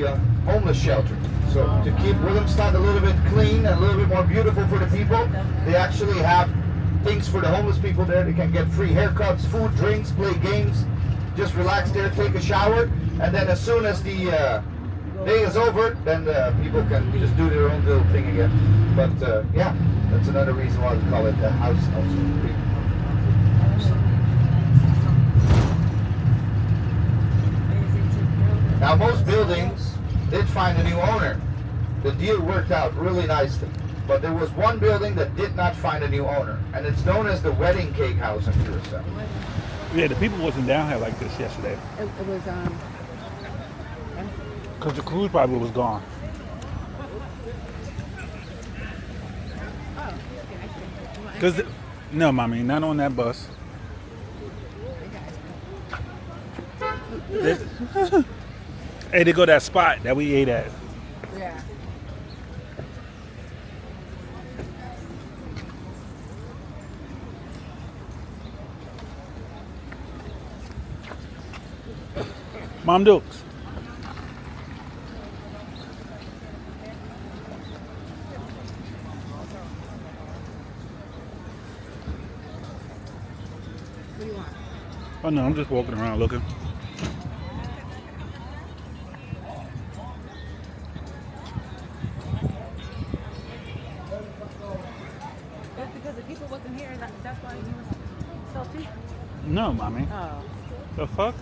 a homeless shelter. So to keep Willemstad a little bit clean and a little bit more beautiful for the people, they actually have things for the homeless people there. They can get free haircuts, food, drinks, play games, just relax there, take a shower, and then as soon as the day is over, then the people can just do their own little thing again. But yeah, that's another reason why we call it the house of Snorkeling. Now most buildings did find a new owner. The deal worked out really nicely. But there was one building that did not find a new owner, and it's known as the Wedding Cake House in Curacao. Yeah, the people wasn't down here like this yesterday. It was Because the cruise probably was gone. Cause no, mommy, not on that bus. Hey, they go that spot that we ate at. yeah. Mom Dukes. What do you want? Oh no, I'm just walking around looking. That's because the people wasn't here. That's why you were salty. No, mommy. Oh. The fuck?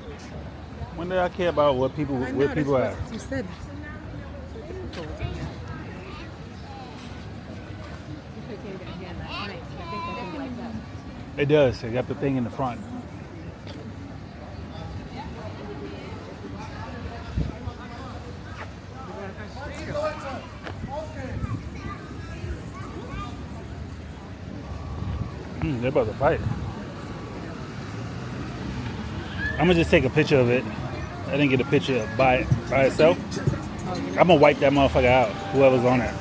When did I care about what people I know, where people that's at? what you said. It does. They got the thing in the front. They're about to fight. I'm gonna just take a picture of it. I didn't get a picture by itself. I'm gonna wipe that motherfucker out. Whoever's on it.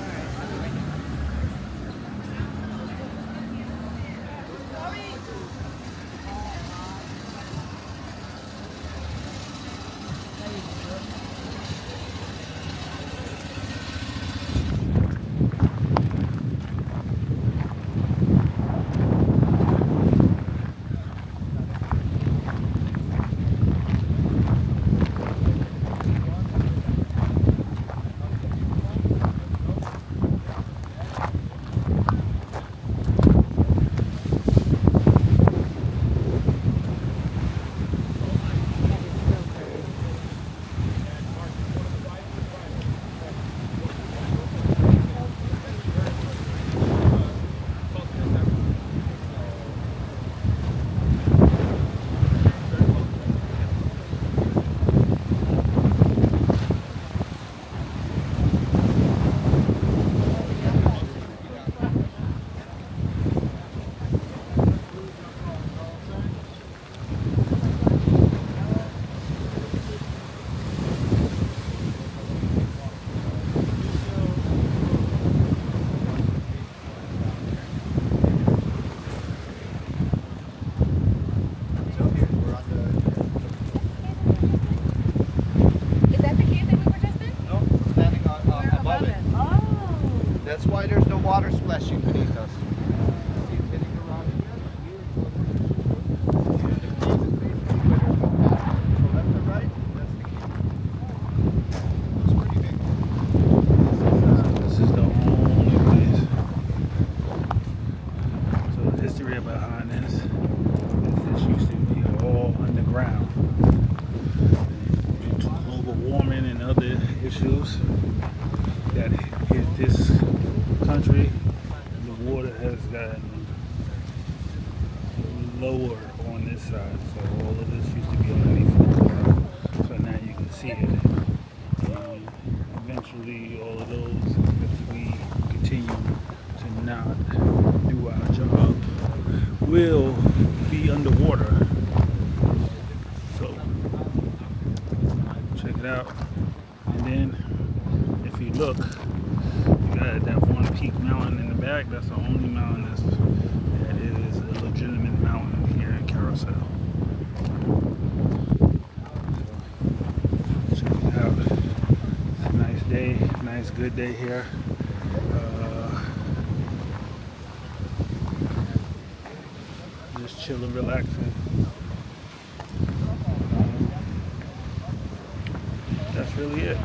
That's why there's no water splashing beneath us. This is the only place. So the history behind this is this used to be all underground. Due to global warming and other issues that hit this country, the water has gotten lower on this side. So all of this used to be underneath the water. So now you can see it. Eventually, all of those, if we continue to not do our job, will be underwater. So check it out. And then, if you look, you got that one peak mountain in the back. That's the only mountain that is a legitimate mountain here in Curaçao. Check it out. nice good day here. Just chilling, relaxing. That's really it.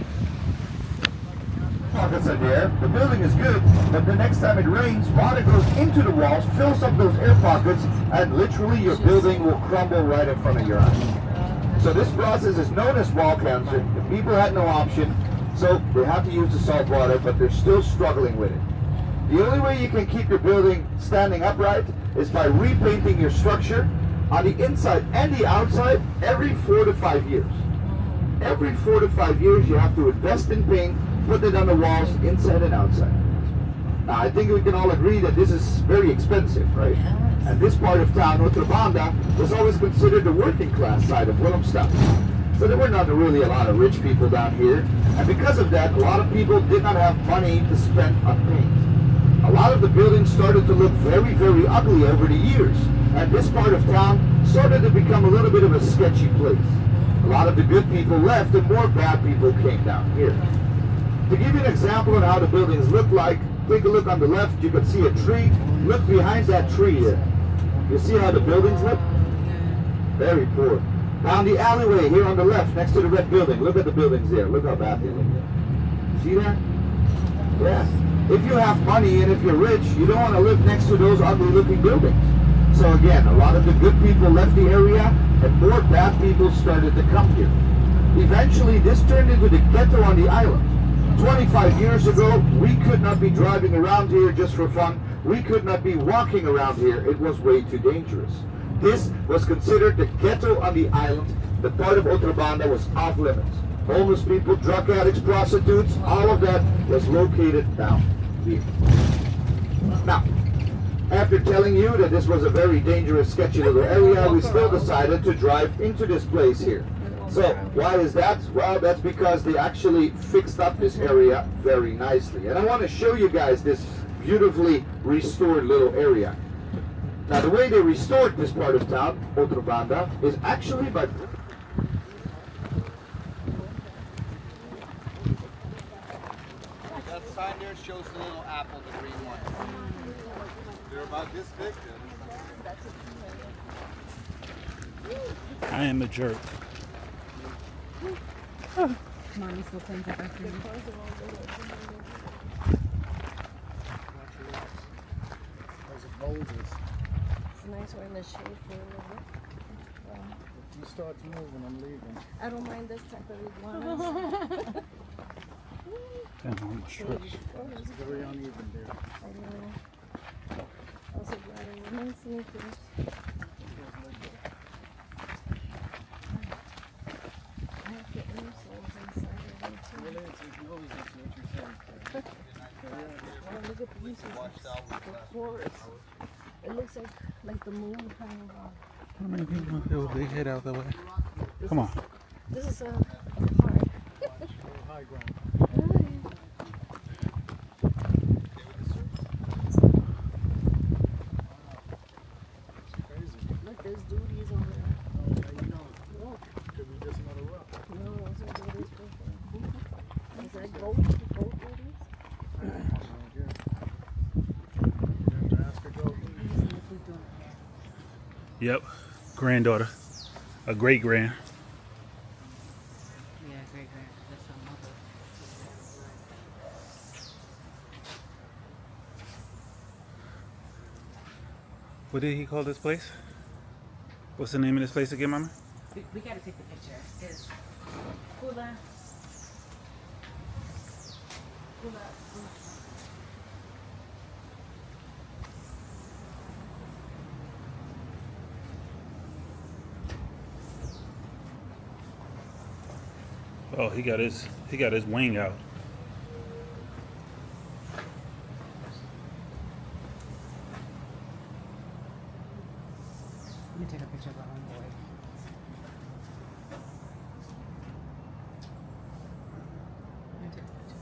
Pockets in the air. The building is good, but the next time it rains, water goes into the walls, fills up those air pockets, and literally your building will crumble right in front of your eyes. So this process is known as wall cancer. The people had no option, so they have to use the salt water, but they're still struggling with it. The only way you can keep your building standing upright is by repainting your structure on the inside and the outside every 4 to 5 years. Every 4 to 5 years you have to invest in paint, put it on the walls inside and outside. Now I think we can all agree that this is very expensive, right? And this part of town, Outra Banda, was always considered the working class side of Willemstad. So there were not really a lot of rich people down here. And because of that, a lot of people did not have money to spend on paint. A lot of the buildings started to look very, very ugly over the years. And this part of town started to become a little bit of a sketchy place. A lot of the good people left and more bad people came down here. To give you an example of how the buildings look like, take a look on the left, you can see a tree. Look behind that tree here. You see how the buildings look? Very poor. Down the alleyway here on the left, next to the red building, look at the buildings there. Look how bad they look. See that? Yeah. If you have money and if you're rich, you don't want to live next to those ugly looking buildings. So again, a lot of the good people left the area and more bad people started to come here. Eventually, this turned into the ghetto on the island. 25 years ago, we could not be driving around here just for fun. We could not be walking around here. It was way too dangerous. This was considered the ghetto on the island. The part of Outra Banda was off limits. Homeless people, drug addicts, prostitutes, all of that was located down here. Now, after telling you that this was a very dangerous, sketchy little area, we still decided to drive into this place here. So, why is that? Well, that's because they actually fixed up this area very nicely. And I want to show you guys this beautifully restored little area. Now, the way they restored this part of town, Outra Banda, is actually by... That sign there shows the little apple, the green one. They're about this big. I am a jerk. Mommy still cleans up after me. It's nice we're in the shade for a little bit. If you start moving, I'm leaving. I don't mind this type of iguanas. Damn, I'm a stretch. It's very uneven there. I know. Also glad I wore my sneakers. I have to get insoles inside of them too. Oh, look at these the forest. It looks like the moon kind of. How many people feel they head out that way? Come on. This is a park. High ground. Look, there's duties over there. Look. Could be just another rock. No, those are duties for Is that goat duties? Yep. Granddaughter. A great grand. Yeah, great. That's our mother. What did he call this place? What's the name of this place again, Mama? We gotta take the picture. It's Kula. Oh, he got his wing out. Let me take a picture of our homeboy. Let me take a picture.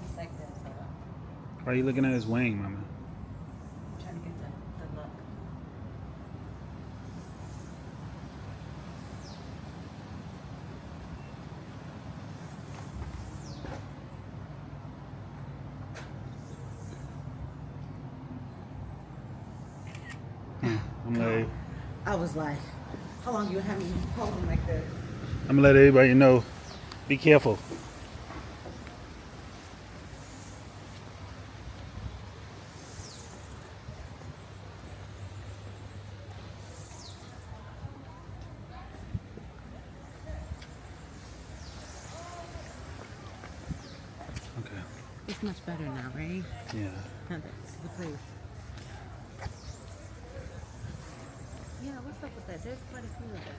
It's like this. Why are you looking at his wing, Mama? I'm trying to get the look. was like, how long you have me holding like this? I'm gonna let everybody know. Be careful. Okay. It's much better now, right? Yeah. Now that's the place. Yeah, what's up with that? There's quite a few of them.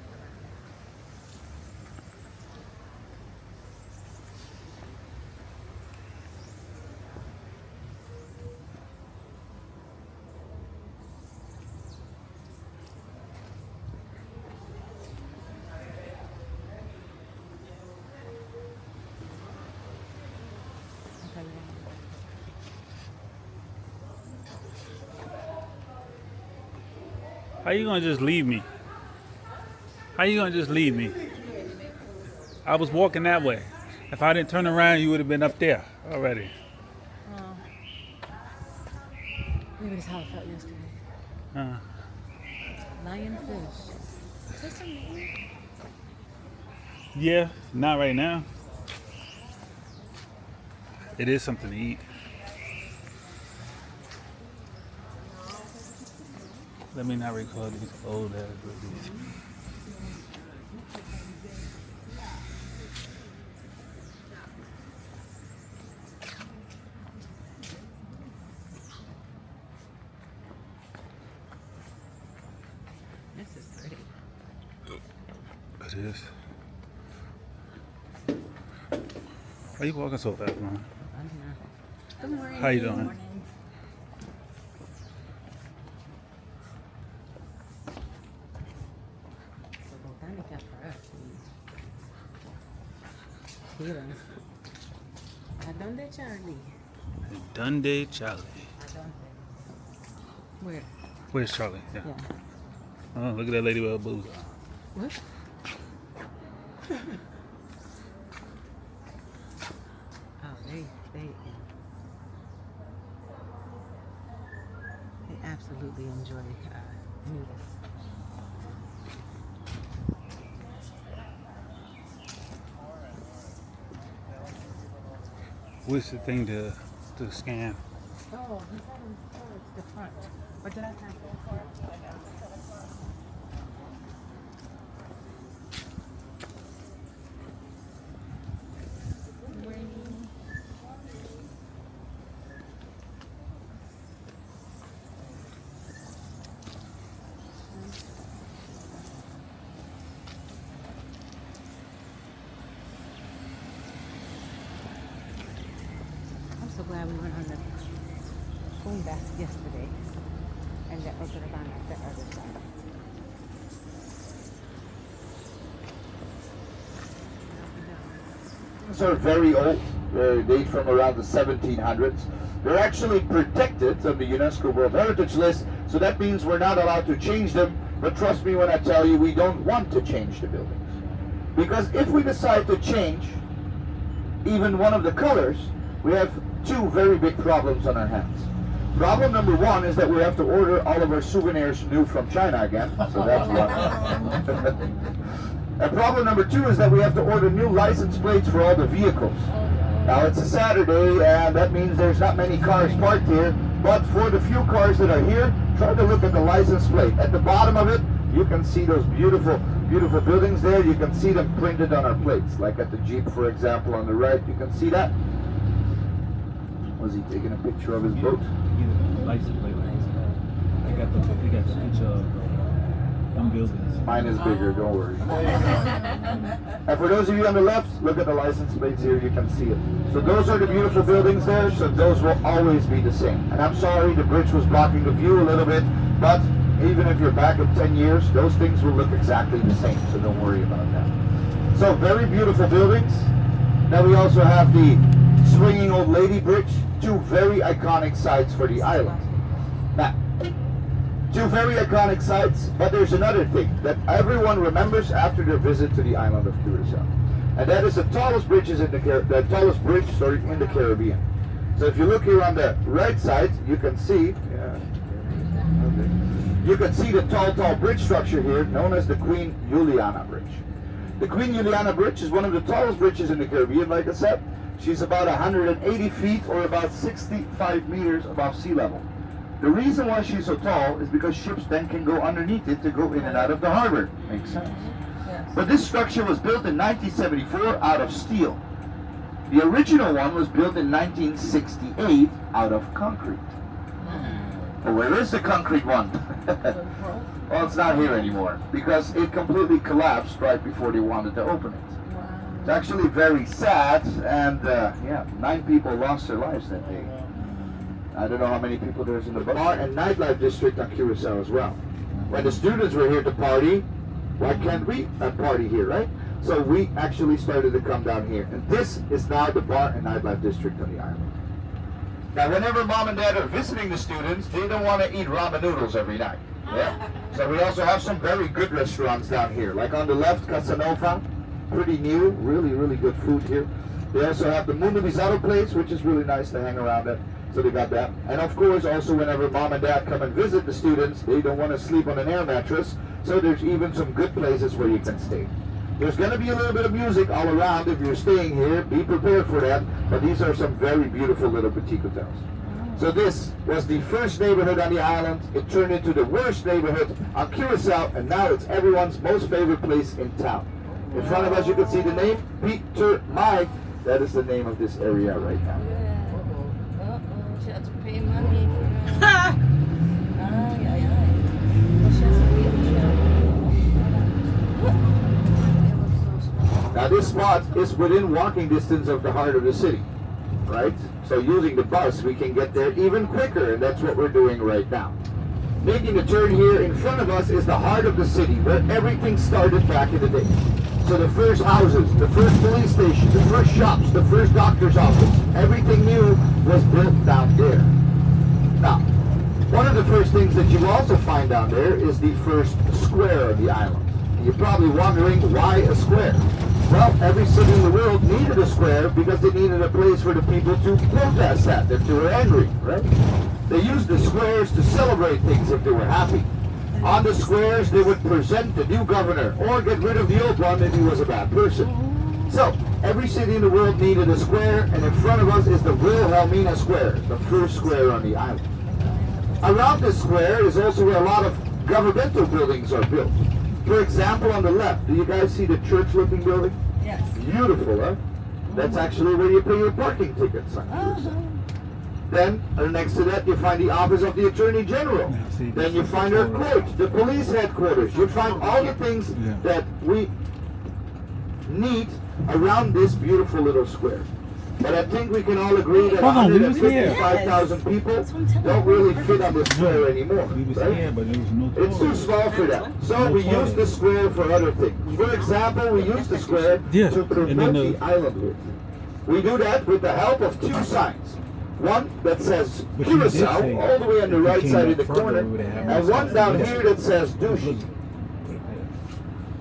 How you gonna just leave me? How you gonna just leave me? I was walking that way. If I didn't turn around, you would have been up there already. Maybe that's how I felt yesterday. Lionfish. Is this something? Yeah, not right now. It is something to eat. Let me not record these old ass movies. This is pretty. It is. Why you walking so fast, man? Good morning. How you doing? Good morning. ¿Dónde, Charlie? Dundee Charlie. Where? Where's Charlie? Yeah. Yeah. Oh, look at that lady with her boobs on. What? Oh, they absolutely enjoy noodles. What's the thing to scan? Oh, he said it was towards the front. Or did I have the front? I'm so glad we went on the phone basket yesterday and that we're going to find out the other side. These are very old. They date from around the 1700s. They're actually protected on the UNESCO World Heritage List, so that means we're not allowed to change them. But trust me when I tell you, we don't want to change the buildings. Because if we decide to change even one of the colors, we have two very big problems on our hands. Problem number one is that we have to order all of our souvenirs new from China again, so that's one. And problem number two is that we have to order new license plates for all the vehicles. Now it's a Saturday and that means there's not many cars parked here, but for the few cars that are here, try to look at the license plate. At the bottom of it, you can see those beautiful, beautiful buildings there. You can see them printed on our plates, like at the Jeep, for example, on the right. You can see that. Was he taking a picture of his boat? License plate. I got the picture of them buildings. Mine is bigger, don't worry. And for those of you on the left, look at the license plates here, you can see it. So those are the beautiful buildings there, so those will always be the same. And I'm sorry the bridge was blocking the view a little bit, but even if you're back in 10 years, those things will look exactly the same, so don't worry about that. So very beautiful buildings. Now we also have the swinging old lady bridge, two very iconic sites for the island. Now, two very iconic sites, but there's another thing that everyone remembers after their visit to the island of Curacao, and that is the tallest bridge in the Caribbean. So if you look here on the right side, you can see, you can see the tall bridge structure here, known as the Queen Juliana Bridge. The Queen Juliana Bridge is one of the tallest bridges in the Caribbean, like I said. She's about 180 feet or about 65 meters above sea level. The reason why she's so tall is because ships then can go underneath it to go in and out of the harbor. Makes sense. Yes. But this structure was built in 1974 out of steel. The original one was built in 1968 out of concrete. But where is the concrete one? Well, it's not here anymore because it completely collapsed right before they wanted to open it. It's actually very sad, and yeah, 9 people lost their lives that day. I don't know how many people there's in the bar and nightlife district on Curacao as well. When the students were here to party, why can't we party here, right? So we actually started to come down here, and this is now the bar and nightlife district on the island. Now, whenever mom and dad are visiting the students, they don't want to eat ramen noodles every night. Yeah. So we also have some very good restaurants down here, like on the left, Casanova, pretty new, really good food here. They also have the Mundo Bizarro place, which is really nice to hang around at. So they got that. And of course, also whenever mom and dad come and visit the students, they don't want to sleep on an air mattress. So there's even some good places where you can stay. There's going to be a little bit of music all around if you're staying here. Be prepared for that. But these are some very beautiful little boutique hotels. So this was the first neighborhood on the island. It turned into the worst neighborhood on Curacao, and now it's everyone's most favorite place in town. In front of us, you can see the name, Peter Mike. That is the name of this area right now. She had to pay money for that. Well, she has to pay. Now this spot is within walking distance of the heart of the city, right? So using the bus, we can get there even quicker, and that's what we're doing right now. Making the turn here in front of us is the heart of the city, where everything started back in the day. So the first houses, the first police station, the first shops, the first doctor's office, everything new was built down there. Now, one of the first things that you also find down there is the first square on the island. You're probably wondering, why a square? Well, every city in the world needed a square because they needed a place for the people to protest at if they were angry, right? They used the squares to celebrate things if they were happy. On the squares, they would present the new governor or get rid of the old one if he was a bad person. So, every city in the world needed a square, and in front of us is the Wilhelmina Square, the first square on the island. Around this square is also where a lot of governmental buildings are built. For example, on the left, do you guys see the church-looking building? Yes. Beautiful, huh? That's actually where you pay your parking tickets. Then, next to that, you find the office of the Attorney General. Then you find our court, the police headquarters. You find all the things that we need around this beautiful little square. But I think we can all agree that 155,000 people don't really fit on this square anymore. Right? It's too small for that. So we use the square for other things. For example, we use the square to promote the island with. We do that with the help of 2 signs. One that says Curacao, all the way on the right side of the corner, and one down here that says douche.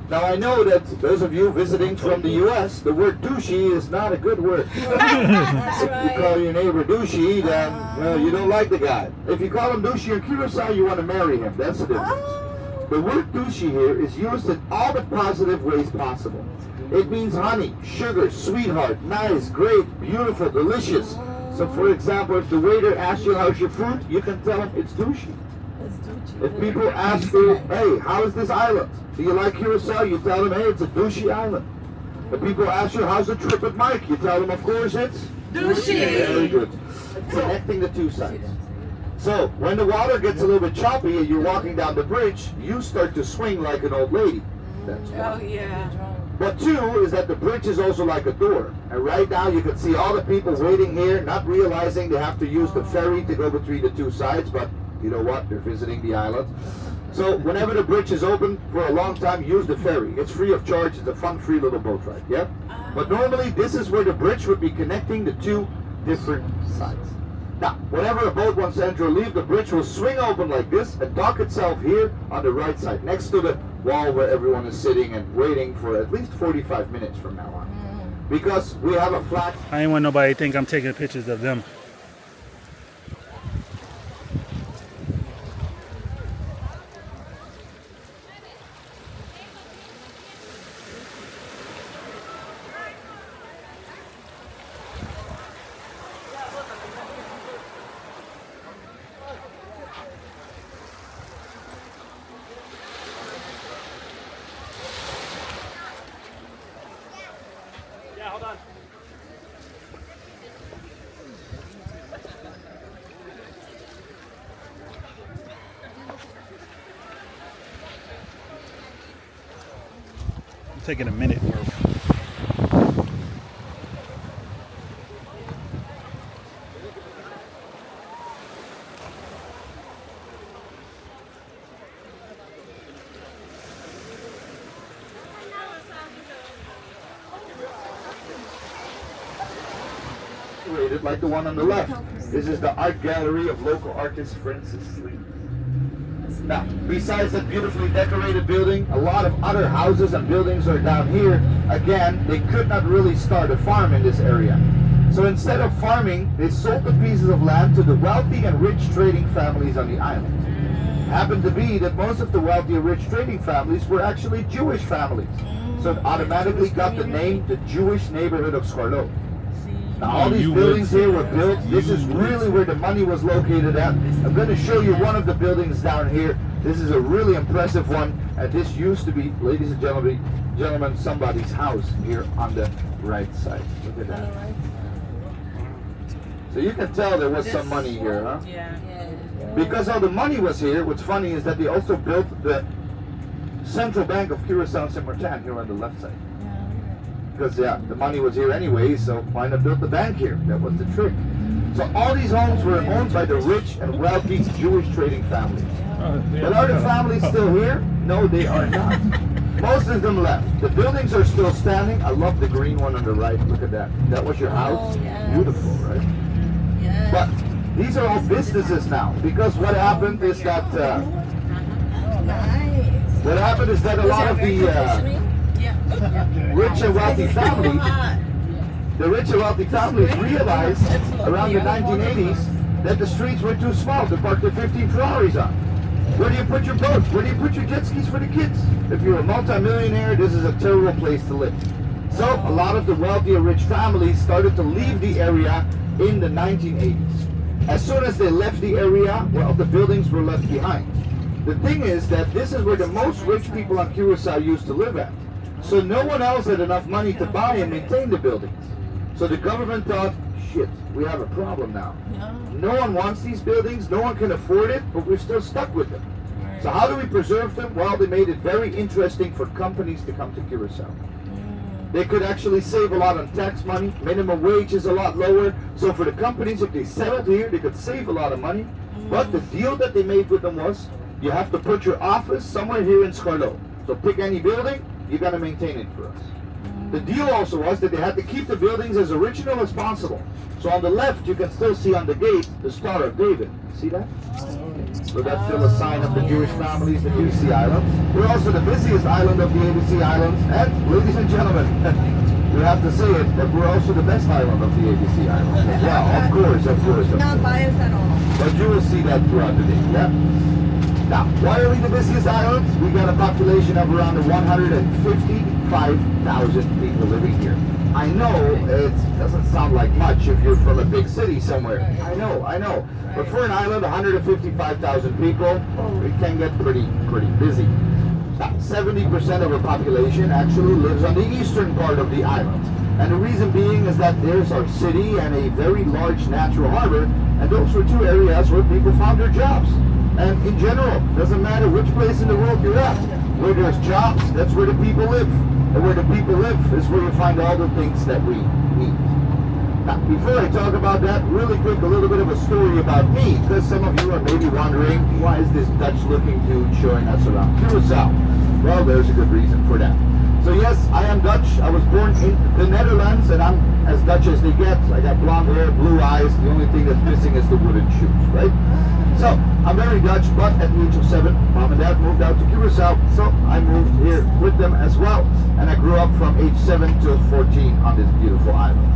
Now I know that those of you visiting from the U.S., the word douchey is not a good word. If you call your neighbor douchey, then you don't like the guy. If you call him douchey in Curacao, you want to marry him. That's the difference. The word douchey here is used in all the positive ways possible. It means honey, sugar, sweetheart, nice, great, beautiful, delicious. So for example, if the waiter asks you how's your food, you can tell him it's douchey. If people ask you, hey, how is this island? Do you like Curacao? You tell them, hey, it's a douchey island. If people ask you, how's the trip with Mike? You tell them, of course, it's douchey. Very good. Connecting the 2 sides. So, when the water gets a little bit choppy and you're walking down the bridge, you start to swing like an old lady. That's one. Oh, yeah. But 2 is that the bridge is also like a door. And right now you can see all the people waiting here, not realizing they have to use the ferry to go between the 2 sides, but you know what? They're visiting the island. So whenever the bridge is open for a long time, use the ferry. It's free of charge. It's a fun, free little boat ride. Yeah? But normally this is where the bridge would be connecting the 2 different sides. Now, whenever a boat wants to enter or leave, the bridge will swing open like this and dock itself here on the right side, next to the wall where everyone is sitting and waiting for at least 45 minutes from now on. Because we have a flat... I ain't want nobody to think I'm taking pictures of them. I'm taking a minute worth. Like the one on the left. This is the art gallery of local artist Francis Lee. Now, besides that beautifully decorated building, a lot of other houses and buildings are down here. Again, they could not really start a farm in this area. So instead of farming, they sold the pieces of land to the wealthy and rich trading families on the island. It happened to be that most of the wealthy and rich trading families were actually Jewish families. So it automatically got the name the Jewish neighborhood of Snorkel. Now, all these buildings here were built. This is really where the money was located at. I'm going to show you one of the buildings down here. This is a really impressive one. And this used to be, ladies and gentlemen, somebody's house here on the right side. Look at that. So you can tell there was some money here, huh? Yeah. Because all the money was here, what's funny is that they also built the Central Bank of Curacao and Saint Martin here on the left side. Because the money was here anyway, so why not build the bank here? That was the trick. So all these homes were owned by the rich and wealthy Jewish trading families. But are the families still here? No, they are not. Most of them left. The buildings are still standing. I love the green one on the right. Look at that. That was your house? Oh, yes. Beautiful, right? Yes. But these are all businesses now. Because what happened is that Nice. what happened is that a lot of the rich and wealthy families, realized around the 1980s that the streets were too small to park their 15 Ferraris on. Where do you put your boat? Where do you put your jet skis for the kids? If you're a multimillionaire, this is a terrible place to live. So a lot of the wealthy and rich families started to leave the area in the 1980s. As soon as they left the area, well, the buildings were left behind. The thing is that this is where the most rich people on Curacao used to live at. So no one else had enough money to buy and maintain the buildings. So the government thought, shit, we have a problem now. No one wants these buildings, no one can afford it, but we're still stuck with them. So how do we preserve them? Well, they made it very interesting for companies to come to Curacao. They could actually save a lot on tax money, minimum wage is a lot lower. So for the companies, if they settled here, they could save a lot of money. But the deal that they made with them was, you have to put your office somewhere here in Snorkel. So pick any building, you got to maintain it for us. The deal also was that they had to keep the buildings as original as possible. So on the left, you can still see on the gate the Star of David. See that? So that's still a sign of the Jewish families, the ABC Islands. We're also the busiest island of the ABC Islands. And ladies and gentlemen, we have to say it, that we're also the best island of the ABC Islands as well. Of course. Not biased at all. But you will see that throughout the day, yeah? Now, why are we the busiest islands? We got a population of around 155,000 people living here. I know it doesn't sound like much if you're from a big city somewhere. I know. But for an island, 155,000 people, it can get pretty busy. Now, 70% of our population actually lives on the eastern part of the island. And the reason being is that there's our city and a very large natural harbor, and those were two areas where people found their jobs. And in general, doesn't matter which place in the world you're at, where there's jobs, that's where the people live. And where the people live is where you find all the things that we need. Now, before I talk about that, really quick, a little bit of a story about me, because some of you are maybe wondering, why is this Dutch-looking dude showing us around Curacao? Well, there's a good reason for that. So yes, I am Dutch. I was born in the Netherlands, and I'm as Dutch as they get. I got blonde hair, blue eyes. The only thing that's missing is the wooden shoes, right? So, I'm very Dutch, but at the age of 7, Mom and Dad moved out to Curacao, so I moved here with them as well. And I grew up from age 7 till 14 on this beautiful island.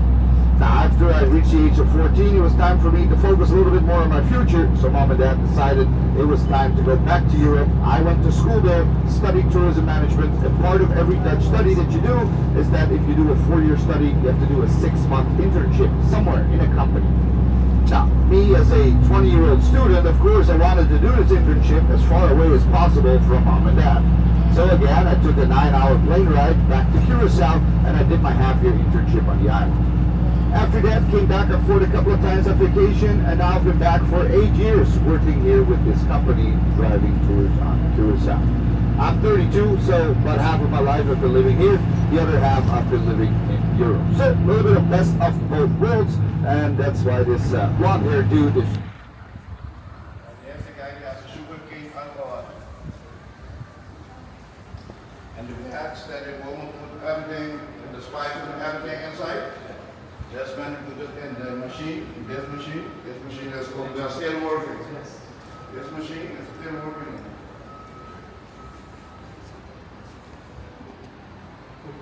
Now, after I reached the age of 14, it was time for me to focus a little bit more on my future, so Mom and Dad decided it was time to go back to Europe. I went to school there, studied tourism management, and part of every Dutch study that you do is that if you do a 4-year study, you have to do a 6-month internship somewhere in a company. Now, me as a 20-year-old student, of course, I wanted to do this internship as far away as possible from Mom and Dad. So again, I took a 9-hour plane ride back to Curacao, and I did my half-year internship on the island. After that, came back and forth a couple of times on vacation, and now I've been back for 8 years working here with this company driving tours on Curacao. I'm 32, so about half of my life I've been living here, the other half I've been living in Europe. So a little bit of best of both worlds, and that's why this blonde hair dude is. And the hats that it won't put everything, the spice and everything inside. Just when you put it in the machine, this machine is called, they're still working. This machine is still working.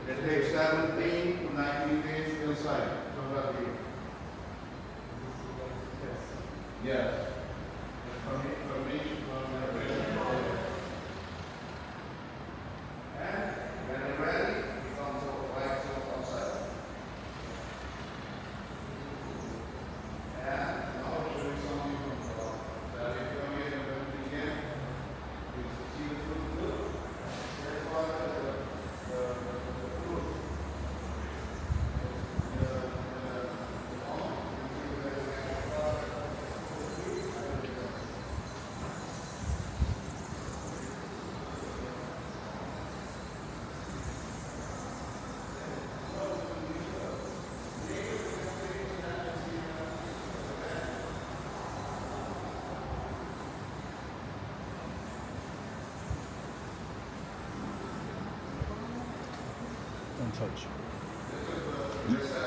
It takes 17 to 19 days inside. Yes. From me, and when it's ready, it comes like so outside. And now I'll show you something that if you come here and everything again, you see the fruit. Here's why the fruit. Don't touch. This is the